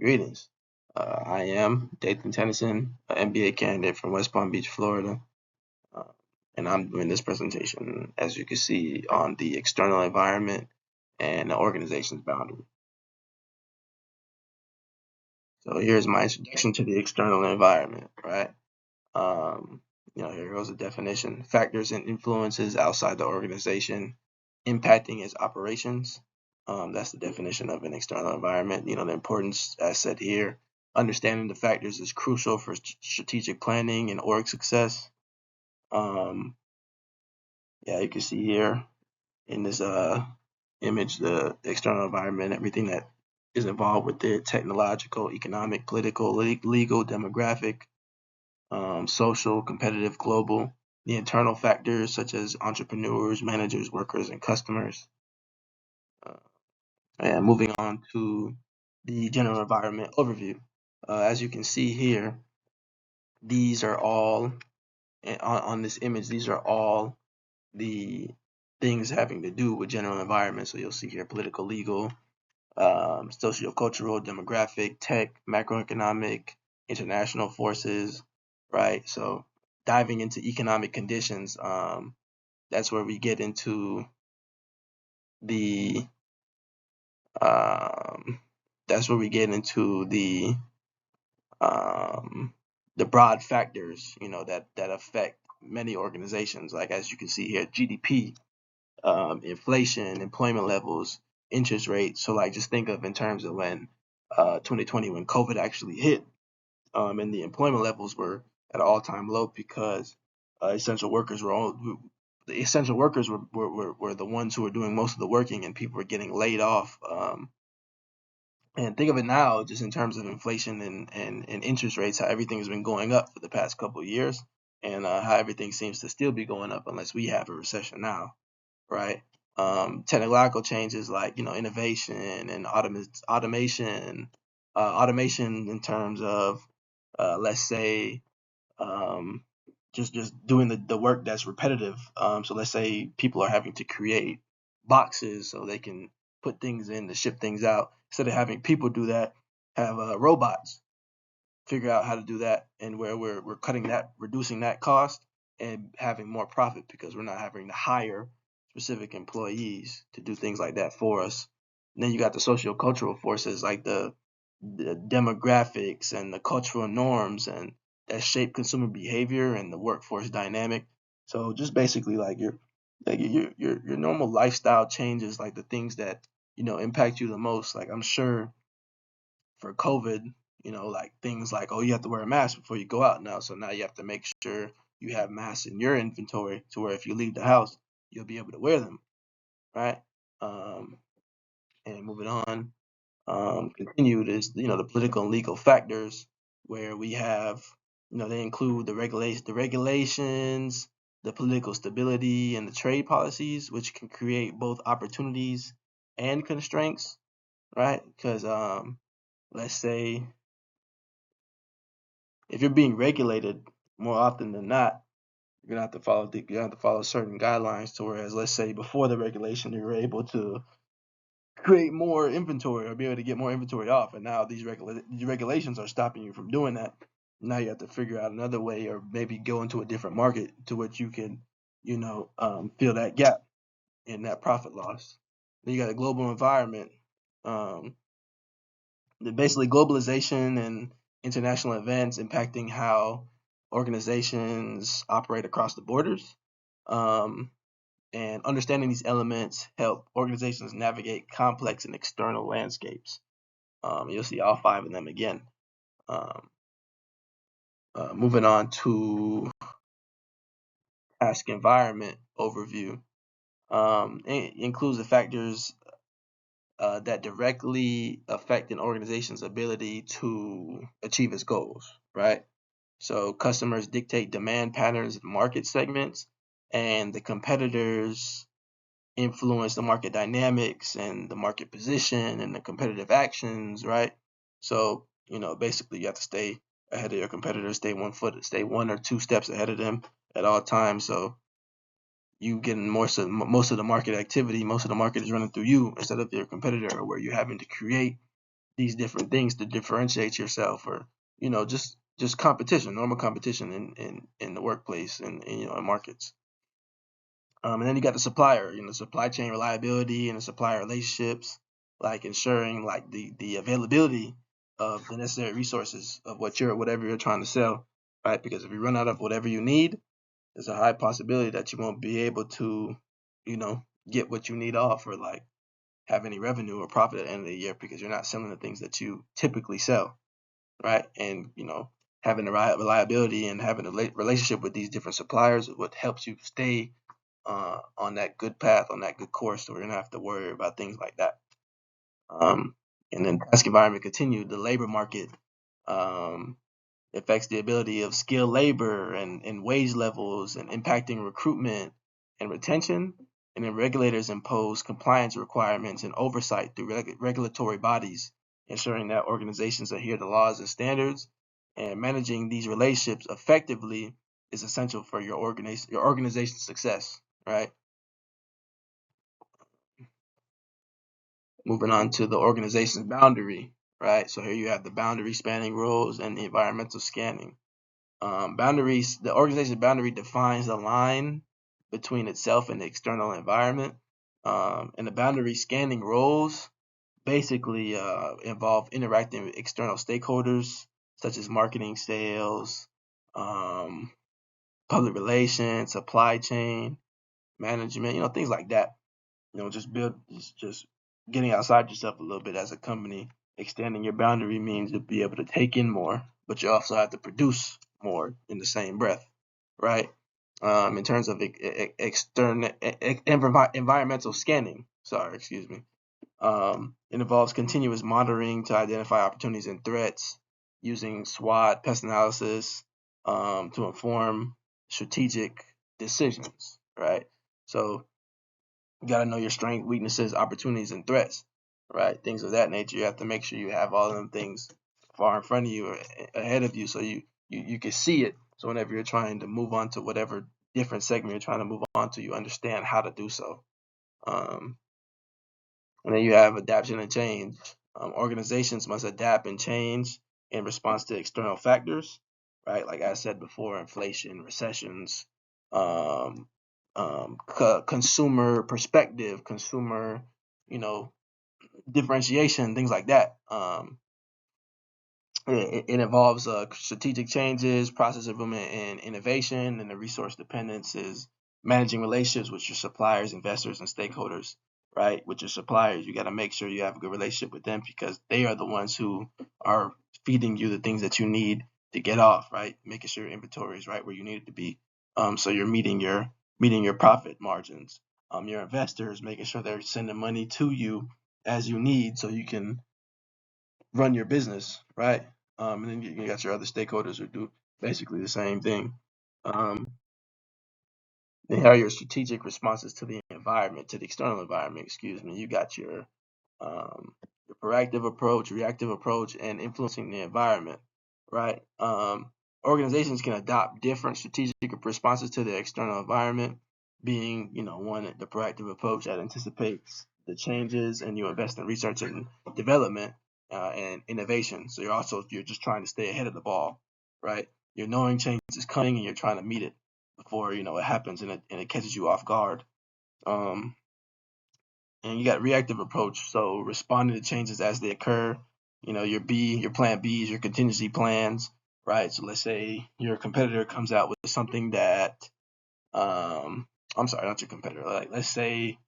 Greetings. I am Dathan Tennyson, an MBA candidate from West Palm Beach, Florida, uh, and I'm doing this presentation, as you can see, on the external environment and the organization's boundary. So here's my introduction to the external environment, right? Um, here goes the definition: factors and influences outside the organization impacting its operations. That's the definition of an external environment. The importance, as said here, understanding the factors is crucial for strategic planning and org success. Um, yeah, you can see here in this image the external environment, everything that is involved with it: technological, economic, political, legal, demographic, social, competitive, global. The internal factors such as entrepreneurs, managers, workers, and customers. Uh, and moving on to the general environment overview. As you can see here, these are all, on this image, these are all the things having to do with general environment. So you'll see here political, legal, socio-cultural, demographic, tech, macroeconomic, international forces, right? So diving into economic conditions, that's where we get into the um, that's where we get into um, the broad factors, that affect many organizations. Like as you can see here, GDP, inflation, employment levels, interest rates. So like just think of in terms of when 2020 when COVID actually hit, and the employment levels were at an all-time low because essential workers were all the essential workers were the ones who were doing most of the working, and people were getting laid off. And think of it now, just in terms of inflation and interest rates, how everything has been going up for the past couple of years, and how everything seems to still be going up unless we have a recession now, right? Technological changes like innovation and automation in terms of let's say um, just doing the work that's repetitive. So let's say people are having to create boxes so they can put things in to ship things out. Instead of having people do that, have robots figure out how to do that, and where we're cutting that, reducing that cost, and having more profit because we're not having to hire specific employees to do things like that for us. And then you got the socio-cultural forces like the demographics and the cultural norms and that shape consumer behavior and the workforce dynamic. So just basically your normal lifestyle changes, like the things that impact you the most. Like I'm sure for COVID, like things like, oh, you have to wear a mask before you go out now. So now you have to make sure you have masks in your inventory to where if you leave the house, you'll be able to wear them, right? Um, and moving on, continued is the political and legal factors where we have they include the regulations, the political stability, and the trade policies, which can create both opportunities and constraints, right? Because let's say if you're being regulated more often than not, you have to follow certain guidelines to whereas let's say before the regulation you were able to create more inventory or be able to get more inventory off, and now these regulations are stopping you from doing that. Now you have to figure out another way or maybe go into a different market to which you can fill that gap in that profit loss. Then you got a global environment, um, basically globalization and international events impacting how organizations operate across the borders. Um, and understanding these elements help organizations navigate complex and external landscapes. You'll see all five of them again. Um, Moving on to task environment overview. It includes the factors that directly affect an organization's ability to achieve its goals, right? So customers dictate demand patterns in market segments, and the competitors influence the market dynamics and the market position and the competitive actions, right? So, basically you have to stay ahead of your competitors, stay one or two steps ahead of them at all times. So you getting most of the market activity, most of the market is running through you instead of your competitor, where you're having to create these different things to differentiate yourself, or just competition, normal competition in the workplace and in markets. And then you got the supplier, supply chain reliability and the supplier relationships, like ensuring like the availability of the necessary resources of whatever you're trying to sell, right? Because if you run out of whatever you need, there's a high possibility that you won't be able to, get what you need off, or like have any revenue or profit at the end of the year, because you're not selling the things that you typically sell, right? And having the right reliability and having a relationship with these different suppliers is what helps you stay on that good path, on that good course, so we're gonna have to worry about things like that. And then task environment continued, the labor market um, affects the ability of skilled labor and wage levels, and impacting recruitment and retention. And then regulators impose compliance requirements and oversight through regulatory bodies, ensuring that organizations adhere to laws and standards. And managing these relationships effectively is essential for your organization's success, right? Moving on to the organization's boundary, right? So here you have the boundary spanning rules and the environmental scanning. Boundaries, the organization's boundary defines the line between itself and the external environment. And the boundary scanning roles basically involve interacting with external stakeholders, such as marketing, sales, um, public relations, supply chain management, things like that. Just getting outside yourself a little bit as a company. Extending your boundary means you'll be able to take in more, but you also have to produce more in the same breath, right? In terms of external environmental scanning, sorry, excuse me. It involves continuous monitoring to identify opportunities and threats, using SWOT, pest analysis, to inform strategic decisions, right? So you got to know your strengths, weaknesses, opportunities, and threats, right? Things of that nature. You have to make sure you have all of them things far in front of you or ahead of you, so you can see it. So whenever you're trying to move on to whatever different segment you're trying to move on to, you understand how to do so. Um, and then you have adaptation and change. Organizations must adapt and change in response to external factors, right? Like I said before, inflation, recessions, um, consumer perspective, consumer, you know, differentiation, things like that. It involves strategic changes, process improvement, and innovation. And the resource dependence is managing relationships with your suppliers, investors, and stakeholders. Right, with your suppliers, you got to make sure you have a good relationship with them, because they are the ones who are feeding you the things that you need to get off. Right, making sure your inventory is right where you need it to be. So you're meeting your profit margins. Your investors, making sure they're sending money to you as you need, so you can run your business, right? And then you got your other stakeholders who do basically the same thing. Um, then how are your strategic responses to the environment, to the external environment, excuse me. You got your proactive approach, reactive approach, and influencing the environment, right? Organizations can adopt different strategic responses to the external environment, being, one, the proactive approach that anticipates the changes, and you invest in research and development and innovation. So you're just trying to stay ahead of the ball, right? You're knowing change is coming and you're trying to meet it before it happens, and it catches you off guard. Um, and you got reactive approach, so responding to changes as they occur. Your plan B's, your contingency plans, right? So let's say your competitor comes out with something that, I'm sorry, not your competitor. Like, let's say,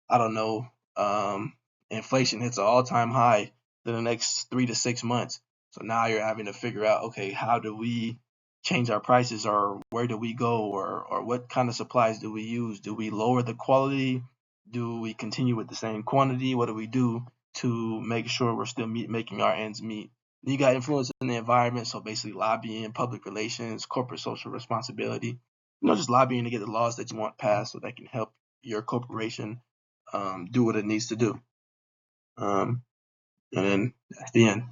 I don't know, inflation hits an all-time high in the next 3 to 6 months. So now you're having to figure out, okay, how do we change our prices, or where do we go, or what kind of supplies do we use? Do we lower the quality? Do we continue with the same quantity? What do we do to make sure we're still making our ends meet? You got influence in the environment, so basically lobbying, public relations, corporate social responsibility. Just lobbying to get the laws that you want passed, so that can help your corporation do what it needs to do. And then that's the end.